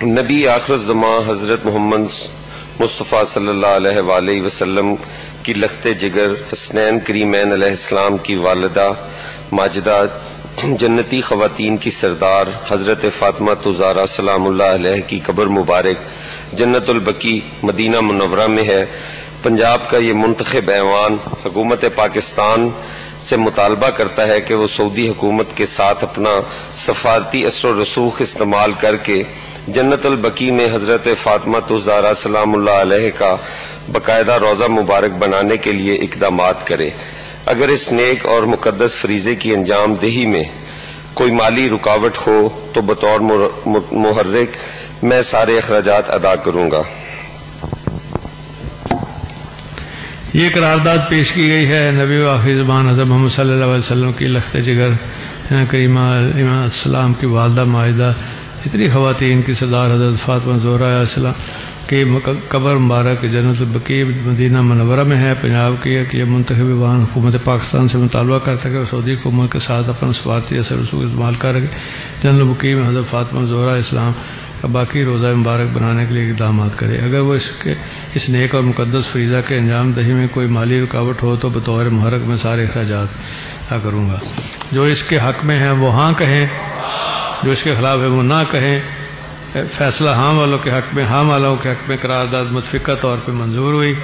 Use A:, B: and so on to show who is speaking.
A: نبی آخر الزماں حضرت محمد مصطفیٰ صلی اللہ علیہ وآلہ وسلم کی لخت جگر حسنین کریمین علیہ السلام کی والدہ ماجدہ جنتی خواتین کی سردار حضرت فاطمہ زہرا سلام اللہ علیہ کی قبر مبارک جنت البقیع مدینہ منورہ میں ہے۔ پنجاب کا یہ منتخب ایوان حکومت پاکستان سے مطالبہ کرتا ہے کہ وہ سعودی حکومت کے ساتھ اپنا سفارتی اثر و رسوخ استعمال کر کے جنت البقیع میں حضرت فاطمہ زہرا سلام اللہ علیہ کا باقاعدہ روضہ مبارک بنانے کے لیے اقدامات کرے۔ اگر اس نیک اور مقدس فریضے کی انجام دہی میں کوئی مالی رکاوٹ ہو تو بطور محرک میں سارے اخراجات ادا کروں گا۔
B: یہ قرارداد پیش کی گئی ہے نبی و آخر زمان حضرت محمد صلی اللہ علیہ وسلم کی لخت جگر کریمہ علیہ السلام کی والدہ ماجدہ اتنی خواتین کی سردار حضرت فاطمہ زہرا علیہ السلام کی قبر مبارک جنت البقیع مدینہ منورہ میں ہے۔ پنجاب کی یہ منتخب ایوان حکومت پاکستان سے مطالبہ کرتا ہے کہ سعودی حکومت کے ساتھ اپنا سفارتی اثر رسوخ استعمال کر کے جنت البقیع میں حضرت فاطمہ زہرا علیہ السلام کا باقی روزہ مبارک بنانے کے لیے اقدامات کرے۔ اگر وہ اس نیک اور مقدس فریضہ کے انجام دہی میں کوئی مالی رکاوٹ ہو تو بطور محرک میں سارے اخراجات ادا کروں گا۔ جو اس کے حق میں ہیں وہ ہاں کہیں، جو اس کے خلاف ہے وہ نہ کہیں۔ فیصلہ ہاں والوں کے حق میں، ہاں والوں کے حق میں قرارداد متفقہ طور پہ منظور ہوئی۔